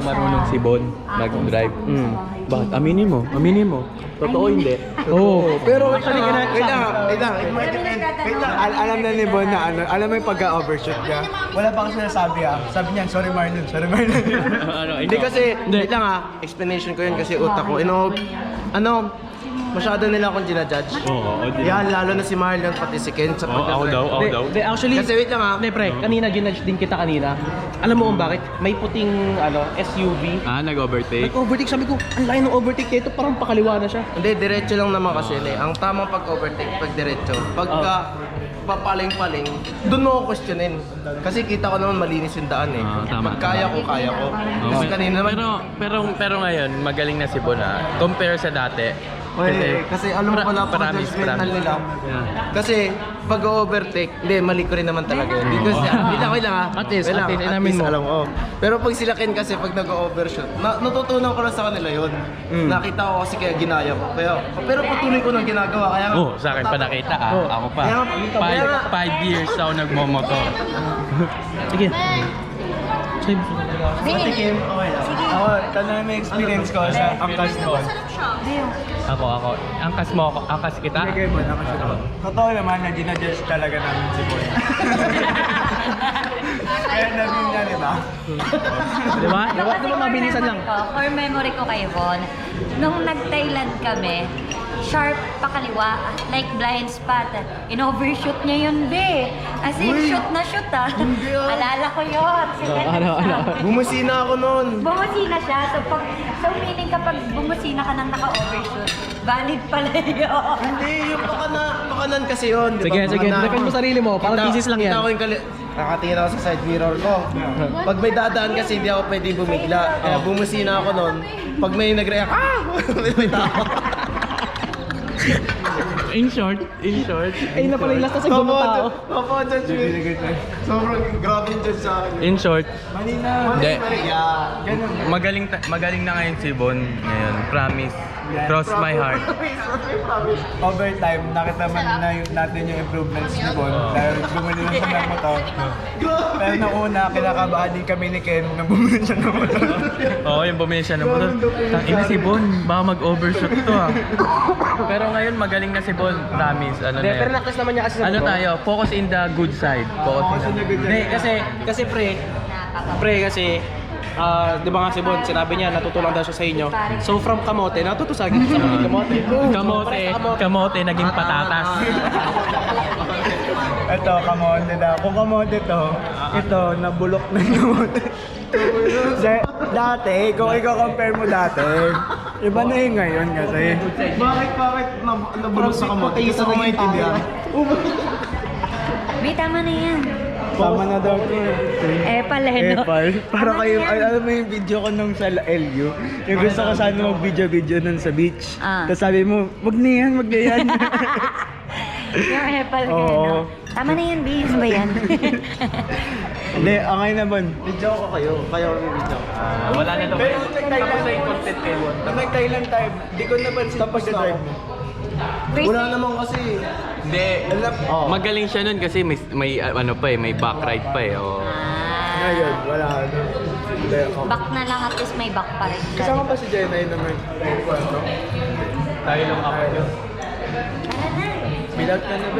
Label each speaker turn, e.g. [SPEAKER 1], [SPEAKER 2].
[SPEAKER 1] marunong si Bon mag-drive.
[SPEAKER 2] Bakit? Aminin mo. Totoo hindi.
[SPEAKER 3] Oo.
[SPEAKER 2] Pero wait lang. Alam na ni Bon na ano, alam mo yung pagka-overshoot niya. Wala pa kasi nasabi Sabi niya, sorry Marlon. Hindi kasi, wait lang explanation ko yun kasi utak ko. Masyado nila akong ginajudge. Yan, lalo na si Marlon, pati si Ken sa
[SPEAKER 1] Ako daw.
[SPEAKER 3] Actually,
[SPEAKER 2] Kasi wait lang
[SPEAKER 3] Hindi pre, kanina ginudge din kita kanina. Alam mo kung bakit? May puting SUV.
[SPEAKER 1] Nag-overtake.
[SPEAKER 3] Nag-overtake, sabi ko, ang layo ng overtake nito, parang pakaliwa na siya.
[SPEAKER 2] Hindi, diretso lang naman kasi Ang tamang pag-overtake, pag diretso. Pagka papaling-paling, doon mo ako questionin. Kasi kita ko naman malinis yung daan
[SPEAKER 1] Tama.
[SPEAKER 2] Pag kaya ko. Kasi kanina naman...
[SPEAKER 1] Pero ngayon, magaling na si Bon compare sa dati.
[SPEAKER 2] Kasi alam mo pala mental nila. Kasi pag overtake, mali ko rin naman talaga yun. Because wait lang
[SPEAKER 3] At least, inamin mo.
[SPEAKER 2] Alam ko. Pero pag sila Ken kasi pag nag-overshoot, natutunan ko lang sa kanila yun. Nakita ko kasi kaya ginaya ko. Pero patuloy ko nang ginagawa. Kaya
[SPEAKER 1] Sa akin pa nakita Ako pa. 5 years ako nagmomotor.
[SPEAKER 3] Sige.
[SPEAKER 2] Sige. Ako, tanong mo experience ko sa angkas mo.
[SPEAKER 1] Ako. Angkas kita?
[SPEAKER 2] Sige mo, totoo naman na ginajudge talaga namin si Boy. Kaya namin niya, di ba?
[SPEAKER 3] Diba? Diba mabilisan lang?
[SPEAKER 4] Core memory ko kay Von, nung nag-Thailand kami, sharp pakaliwa, like blind spot. In-overshoot niya yun, be. As in, shoot na shoot Alala ko yun.
[SPEAKER 2] Bumusina ako noon.
[SPEAKER 4] Bumusina siya. So meaning kapag bumusina ka nang naka-overshoot, valid pala yun.
[SPEAKER 2] Hindi, yung pakanan kasi yun.
[SPEAKER 3] Sige. Defend mo sarili mo. Parang thesis lang yan.
[SPEAKER 2] Kita ko yung nakatingin ako sa side mirror ko. Pag may dadaan kasi hindi ako pwede bumigla. Kaya bumusina ako noon. Pag may nag-react, may tao.
[SPEAKER 1] In short.
[SPEAKER 3] Ay, na pala yung last na segundo tao.
[SPEAKER 2] Opo, judge me. Sobrang grabe yung judge sa akin.
[SPEAKER 1] In short, Hindi.
[SPEAKER 2] Ganun.
[SPEAKER 1] magaling na ngayon si Bon ngayon. Promise. Cross my heart.
[SPEAKER 2] Overtime, nakita man natin yung improvements ni Bon dahil bumili lang siya ng motor. Pero nung una, kinakabahan din kami ni Ken nung bumili siya ng motor.
[SPEAKER 1] Oo, yung bumili siya ng motor. Tangina si Bon, baka mag-overshoot to Pero ngayon magaling na si Bon, promise. Ano na
[SPEAKER 3] Pero
[SPEAKER 1] yan.
[SPEAKER 3] naklas naman niya kasi sa
[SPEAKER 1] Ano
[SPEAKER 3] motor.
[SPEAKER 1] tayo? Focus in the good side. Focus in the good
[SPEAKER 3] Hindi, kasi pre kasi di ba nga si Bon, sinabi niya natutulang daw siya sa inyo. So from kamote, natuto sa akin sa kamote.
[SPEAKER 1] Kamote naging patatas.
[SPEAKER 2] Ito, kamote daw. Kung kamote to, ito, nabulok na yung kamote. Dati, kung i-compare mo dati, iba na yung ngayon kasi. Bakit nabulok sa kamote? Gusto ko maintindihan.
[SPEAKER 4] May tama na yan.
[SPEAKER 2] Tama na daw ko.
[SPEAKER 4] Epal no?
[SPEAKER 2] Para
[SPEAKER 4] Tama
[SPEAKER 2] kayo,
[SPEAKER 4] na yan.
[SPEAKER 2] alam mo yung video ko nung sa LU, yung gusto ko sana mag-video nun sa beach. Tapos sabi mo, wag na yan.
[SPEAKER 4] Yung epal
[SPEAKER 2] Oo.
[SPEAKER 4] Tama na yan, bis ba yan?
[SPEAKER 2] Hindi, angay naman. Video ko kayo may video.
[SPEAKER 1] Wala na daw.
[SPEAKER 2] Pero nag-Thailand yung content kayo. Nag-Thailand time, di ko naman tapos na drive mo. Wala naman kasi.
[SPEAKER 1] Hindi. Magaling siya nun kasi may ano pa may back ride pa
[SPEAKER 2] Ngayon, wala na.
[SPEAKER 4] Back na lang, at least may back pa rin.
[SPEAKER 2] Kasama pa si Jenay naman.
[SPEAKER 1] Tayo lang ako.
[SPEAKER 4] Tara na.
[SPEAKER 2] Bilag ka na ba?